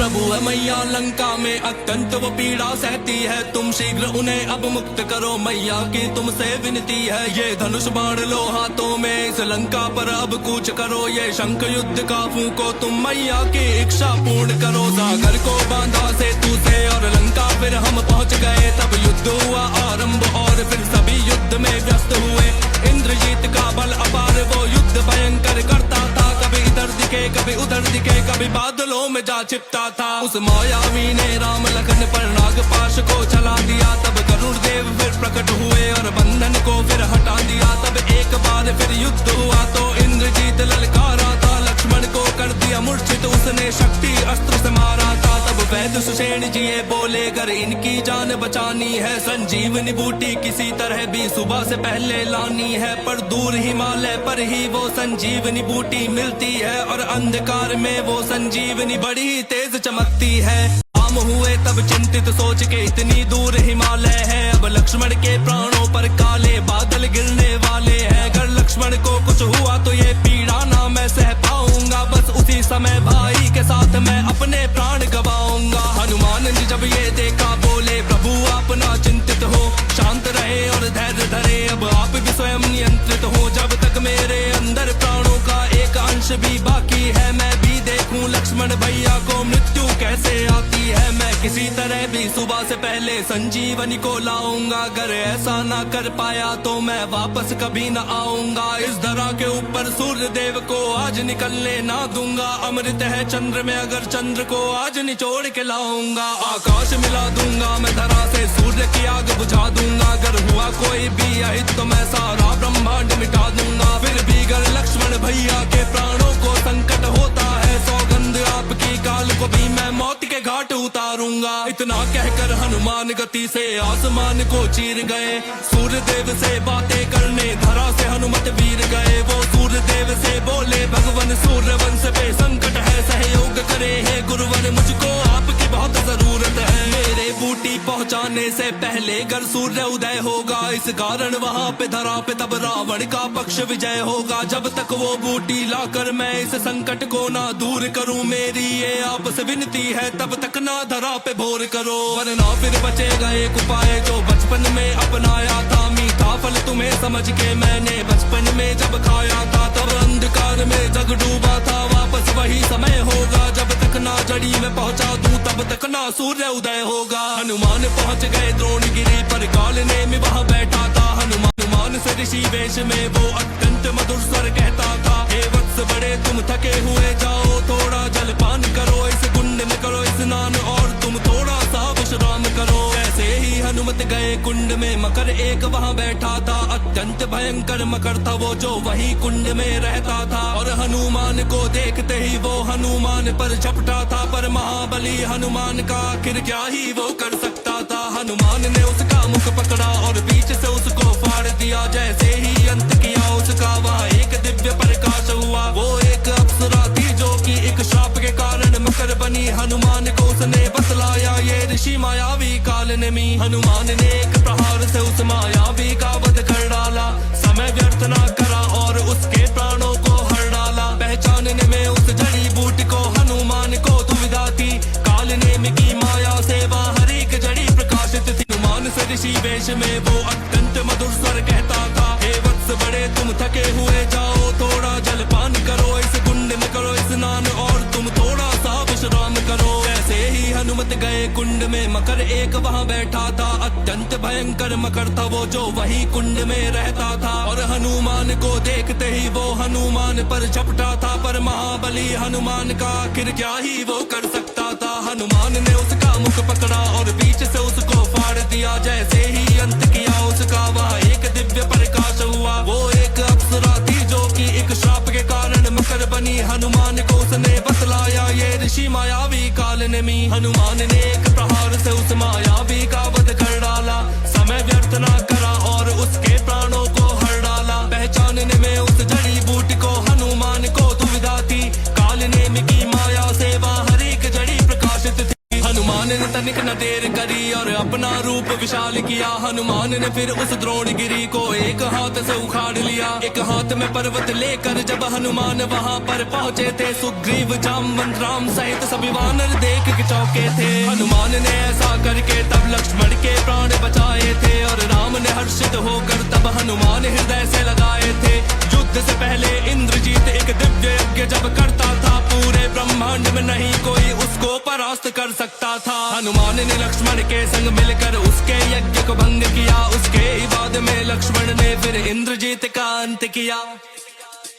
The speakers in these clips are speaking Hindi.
प्रभु है मैया लंका में अत्यंत वो पीड़ा सहती है, तुम शीघ्र उन्हें अब मुक्त करो मैया की तुमसे विनती है। ये धनुष बाण लो हाथों में, इस लंका पर अब कूच करो, ये शंख युद्ध का फूंको, तुम मैया की इच्छा पूर्ण करो। सागर को बांधा सेतु से और लंका फिर हम पहुंच गए, तब युद्ध हुआ आरंभ और फिर सभी युद्ध में व्यस्त हुए। इंद्रजीत का बल अपार वो युद्ध भयंकर करता था, कभी इधर दिखे कभी उधर दिखे, कभी बादलों में जा छिपता था। उस मायावी ने राम लखन पर नागपाश को चला दिया, तब गरुड़ देव फिर प्रकट हुए और बंधन को फिर हटा दिया। तब एक बार फिर युद्ध हुआ तो इंद्रजीत ललकारा था, लक्ष्मण को कर दिया मूर्छित उसने शक्ति अस्त्र से मारा था। तब वैद्य सुषेण जी बोले कर इनकी जान बचानी है, संजीवनी बूटी किसी तरह भी सुबह से पहले लानी है। पर दूर हिमालय पर ही वो संजीवनी बूटी मिलती है और अंधकार में वो संजीवनी बड़ी तेज चमकती है। शाम हुए तब चिंतित सोच के इतनी दूर हिमालय है, अब लक्ष्मण के प्राणों पर काले बादल गिरने वाले हैं। अगर लक्ष्मण को कुछ हुआ तो ये पीड़ा ना मैं सह पाऊंगा, बस उसी समय भाई के साथ मैं अपने प्राण गवाऊंगा। हनुमान जी जब ये देखा बोले प्रभु आप ना चिंतित हो, शांत रहे और धैर्य धरे, अब आप भी स्वयं नियंत्रित हो। जब तक मेरे अंदर प्राणों का एक अंश भी बाकी है, मैं भी देखूं लक्ष्मण भैया को मृत्यु कैसे आती है। मैं किसी तरह भी सुबह से पहले संजीवनी को लाऊंगा, अगर ऐसा ना कर पाया तो मैं वापस कभी न आऊंगा। इस धरा के ऊपर सूर्य देव को आज निकलने ना दूंगा, अमृत है चंद्र में अगर चंद्र को आज निचोड़ के लाऊंगा। आकाश मिला दूंगा मैं धरा से, सूर्य की आग बुझा दूंगा, अगर हुआ कोई भी अहित तो मैं सारा ब्रह्मांड मिटा दूंगा। फिर भी अगर लक्ष्मण भैया के प्राणों को संकट होता है, सौगंध आपकी काल को भी मैं मौत के घाट उतारूंगा। इतना कहकर हनुमान गति से आसमान को चीर गए, सूर्य देव से बातें करने धरा से हनुमत वीर गए। वो सूर्य देव से बोले भगवान सूर्यवंश पे संकट है, सहयोग करे है गुरुवर, मुझको आपकी बहुत जरूरत है। मेरे बूटी पहुंचाने से पहले अगर सूर्य उदय होगा, इस कारण वहाँ पे धरा पे तब रावण का पक्ष विजय होगा। जब तक वो बूटी लाकर मैं इस संकट को ना दूर करूं, मेरी ये आपसे विनती है तब तक ना धरा पे भोर करो, वरना फिर बचेगा एक उपाय जो बचपन में अपनाया था। मीठा फल तुम्हें समझ के मैंने बचपन में जब खाया था, तब अंधकार में जग डूबा था, वापस वही समय होगा। जब तक ना जड़ी में पहुंचा दूं तब तक ना सूर्य उदय होगा। हनुमान पहुंच गए द्रोणगिरी पर, काल ने में वहाँ बैठा था। हनुमान से ऋषि वेश में वो अत्यंत मधुर स्वर कहता था, हे वत्स बड़े तुम थके हुए जाओ, थोड़ा जलपान करो, इस कुंड में करो स्नान और तुम थोड़ा सा विश्राम करो। ऐसे ही हनुमत गए कुंड में, मकर एक वहाँ बैठा था, अत्यंत भयंकर मकर था वो जो वही कुंड में रहता था। और हनुमान को देखते ही वो हनुमान पर झपटा था, पर महाबली हनुमान का आखिर क्या ही वो कर सकता था। हनुमान ने उसका मुख पकड़ा और बीच से उसको फाड़ दिया, जैसे ही अंत किया उसका वहाँ एक दिव्य प्रकाश हुआ। वो एक अप्सरा थी जो कि एक शाप के कारण मकर बनी, हनुमान को उसने बतलाया ये ऋषि मायावी कालनेमी। हनुमान ने एक प्रहार से उस मायावी का वध कर डाला, समय व्यर्थ ना करा और उसके प्राणों को हर डाला। पहचानने में उस जड़ी बूटी को हनुमान को दुविधा थी, कालनेमी की माया से वहाँ हर एक जड़ी प्रकाशित थी। हनुमान से ऋषि वेश में वो अत्यंत मधुर स्वर कहता था, हे वत्स बड़े तुम थके हुए जाओ, थोड़ा जलपान करो, इस कुंड में करो स्नान और तुम थोड़ा सा विश्राम करो। ऐसे ही हनुमत गए कुंड में, मकर एक वहाँ बैठा था, अत्यंत भयंकर मकर था वो जो वही कुंड में रहता था। और हनुमान को देखते ही वो हनुमान पर झपटा था, पर महाबली हनुमान का आखिर क्या ही वो कर सकता था। हनुमान ने उसका मुख पकड़ा और बीच से उसको फाड़ दिया, जैसे ही अंत किया उसका वहाँ एक दिव्य प्रकाश हुआ। वो एक अप्सरा थी जो कि एक शाप के कारण मकर बनी, हनुमान को उसने बतलाया ये ऋषि मायावी कालनेमी। हनुमान ने एक प्रहार से उस मायावी का वध कर डाला, समय व्यर्थ ना करा और उसके प्राणों को हर डाला। पहचानने में उस जड़ी बूटी को हनुमान को दुविधा थी, कालनेमी की माया से वहाँ हर एक जड़ी प्रकाशित थी। हनुमान ने तनिक न देर करी और अपना रूप विशाल किया। हनुमान ने फिर उस द्रोणगिरी को एक हाथ से उखाड़ लिया, एक हाथ में पर्वत लेकर जब हनुमान वहाँ पर पहुँचे थे, सुग्रीव जामवंत राम सहित सभी वानर देख के चौके थे। हनुमान ने ऐसा करके तब लक्ष्मण के प्राण बचाए थे और राम ने हर्षित होकर तब हनुमान हृदय से लगाए थे। युद्ध से पहले इंद्रजीत एक दिव्य यज्ञ जब करता था, पूरे ब्रह्मांड में नहीं कोई उसको परास्त कर सकता था। हनुमान ने लक्ष्मण के संग मिलकर उसके यज्ञ को भंग किया। उसके ही बाद में लक्ष्मण ने फिर इंद्रजीत का अंत किया।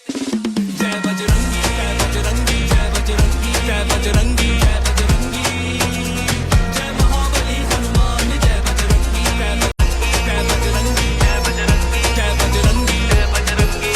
जय बजरंगी जय बजरंगी जय बजरंगी जय बजरंगी जय बजरंगी जय महाबली हनुमान जय बजरंगी जय बजरंगी जय बजरंगी जय बजरंगी जय बजरंगी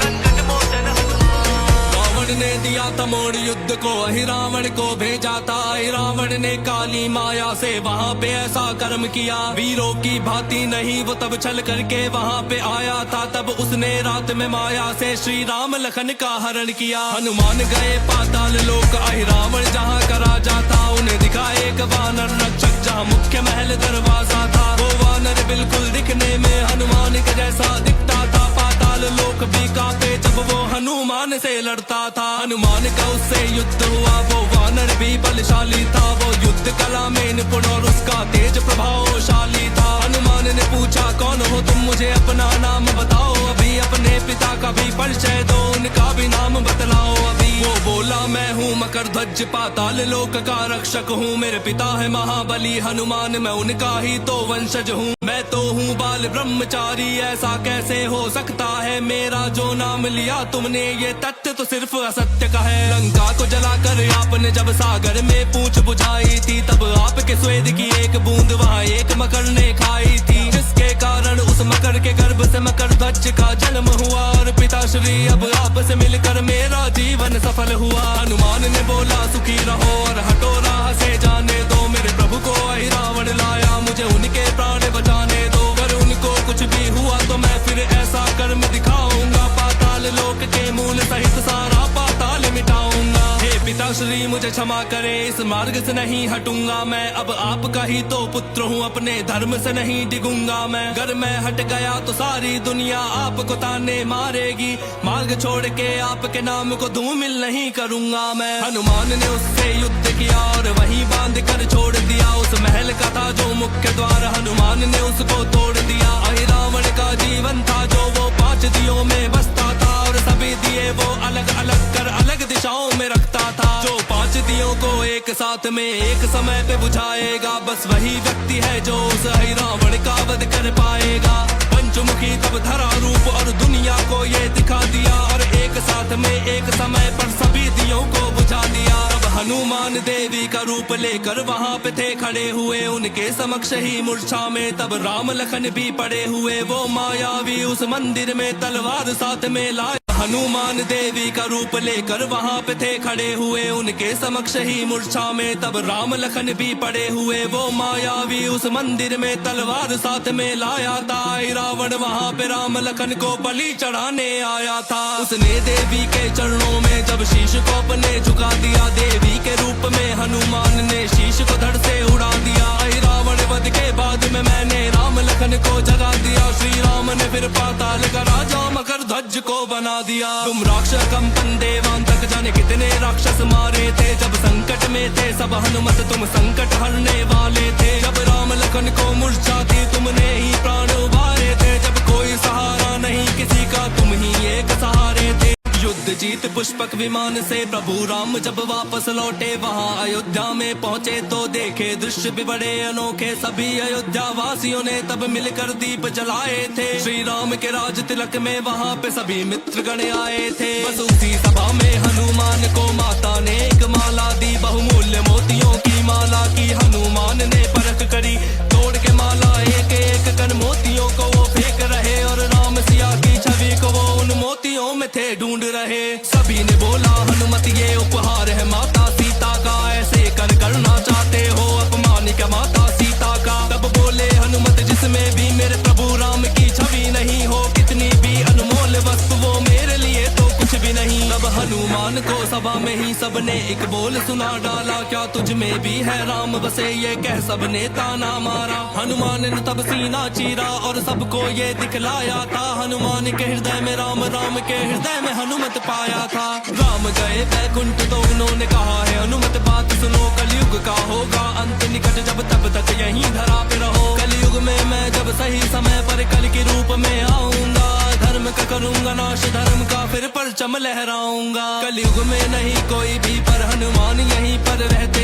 संकट मोचन हनुमान। रावण ने दिया था मोड़ युद्ध को, अहि रावण को भेजा था। अहि रावण ने काली माया से वहाँ पे ऐसा कर्म किया। वीरों की भांति नहीं वो तब छल करके वहाँ पे आया था। तब उसने रात में माया से श्री राम लखन का हरण किया। हनुमान गए पाताल लोक, अहि रावण जहाँ का राजा था। उन्हें दिखा एक वानर रक्षक जहाँ मुख्य महल दरवाजा था। वो वानर बिल्कुल दिखने में हनुमान के जैसा दिखता था। पाताल लोक भी कांपे जब वो हनुमान से लड़ता था। हनुमान का उससे युद्ध हुआ, वो वानर भी बलशाली था। वो युद्ध कला में निपुण और उसका तेज प्रभावशाली था। हनुमान ने पूछा कौन हो तुम, मुझे अपना नाम बताओ। अभी अपने पिता का भी परिचय दो, उनका भी नाम बतलाओ अभी। वो बोला मैं हूँ मकरध्वज, पाताल लोक का रक्षक हूँ। मेरे पिता है महाबली हनुमान, मैं उनका ही तो वंशज हूँ। मैं तो हूँ बाल ब्रह्मचारी, ऐसा कैसे हो सकता है। मेरा जो नाम लिया तुमने ये तथ्य तो सिर्फ असत्य का है। लंका को जलाकर आपने जब सागर में पूंछ बुझाई थी, तब आपके स्वेद की एक बूंद वहाँ एक मकर ने खाई थी। जिसके कारण उस मकर के गर्भ से मकरध्वज का जन्म हुआ और पिताश्री अब आप से मिलकर मेरा जीवन सफल हुआ। हनुमान ने बोला सुखी रहो और हटो राह से जाने दो। मेरे प्रभु को अहि रावण लाया, मुझे उनके प्राण बचाने दो। अगर उनको कुछ भी हुआ तो मैं फिर ऐसा कर्म दिखाऊंगा। पाताल लोक के मूल सहित सारा पाताल मिटाऊंगा। हे पिताश्री मुझे क्षमा करे, इस मार्ग से नहीं हटूंगा मैं। अब आपका ही तो पुत्र हूँ, अपने धर्म से नहीं डिगूंगा मैं। अगर मैं हट गया तो सारी दुनिया आपको ताने मारेगी। मार्ग छोड़ के आपके नाम को धूमिल नहीं करूंगा मैं। हनुमान ने उससे युद्ध किया और वहीं बांध कर छोड़ दिया। उस महल का था जो मुख्य द्वार, हनुमान ने उसको तोड़ दिया। अहि रावण का जीवन था जो वो 5 दियों में बसता था और सभी दिए वो अलग अलग कर अलग दिशाओं में रखता था। जो 5 दियों को एक साथ में एक समय पे बुझाएगा, बस वही व्यक्ति है जो उस अहि रावण का वध कर पाएगा। पंचमुखी तब धरा रूप और दुनिया को ये दिखा दिया और एक साथ में एक समय पर सभी दियों को बुझा दिया। तब हनुमान देवी का रूप लेकर वहाँ पे थे खड़े हुए, उनके समक्ष ही मूर्छा में तब राम लखन भी पड़े हुए। वो मायावी उस मंदिर में तलवार साथ में लाए। हनुमान देवी का रूप लेकर वहाँ पे थे खड़े हुए, उनके समक्ष ही मूर्छा में तब राम लखन भी पड़े हुए। वो मायावी उस मंदिर में तलवार साथ में लाया था। रावण वहाँ पे राम लखन को बलि चढ़ाने आया था। उसने देवी के चरणों में जब शीश को अपने झुका दिया, देवी के रूप में हनुमान ने शीश को धड़ से उड़ा दिया। रावण वध के बाद में मैंने राम लखन को जगा दिया। श्री राम ने फिर पाताल का राजा मकरध्वज को बना दिया। तुम राक्षस कंपन देवान तक जाने कितने राक्षस मारे थे। जब संकट में थे सब हनुमत तुम संकट हरने वाले थे। जब राम लखन को मूर्छा थी तुमने ही प्राण उबारे थे। जब कोई सहारा नहीं किसी का तुम ही एक सहारे थे। युद्ध जीत पुष्पक विमान से प्रभु राम जब वापस लौटे, वहाँ अयोध्या में पहुँचे तो देखे दृश्य भी बड़े अनोखे। सभी अयोध्या वासियों ने तब मिलकर दीप जलाए थे। श्री राम के राज तिलक में वहाँ पे सभी मित्र गण आए थे। बस उसी सभा में हनुमान को माता ने एक माला दी, बहुमूल्य मोतियों की माला की। हनुमान ने परख करी, तोड़ के माला एक एक कण मोतियों को वो फेंक रहे और राम सिया की छवि को वो उन मोतियों में थे ढूंढ रहे। सभी ने बोला हनुमत ये उपहार है माता सीता का, ऐसे कर करना चाहते हो अपमान क्या माता सीता का। तब बोले हनुमत जिसमें भी मेरे प्रभु राम की छवि नहीं हो, कितनी भी अनमोल वस्तु वो मेरे लिए तो कुछ भी नहीं। तब हनुमान में ही सबने एक बोल सुना डाला, क्या तुझ में भी है राम बसे, ये कह सबने ताना मारा। हनुमान ने तब सीना चीरा और सबको ये दिखलाया था, हनुमान के हृदय में राम, राम के हृदय में हनुमत पाया था। राम गए बैकुंठ तो उन्होंने कहा है हनुमत बात सुनो, कलयुग का होगा अंत निकट, जब तब तक यहीं धरा पे रहो। कलयुग में मैं जब सही समय पर कल के रूप में आऊंगा, धर्म का करूंगा नाश, धर्म का फिर परचम लहराऊंगा। कलयुग में नहीं कोई भी पर हनुमान यहीं पर रहते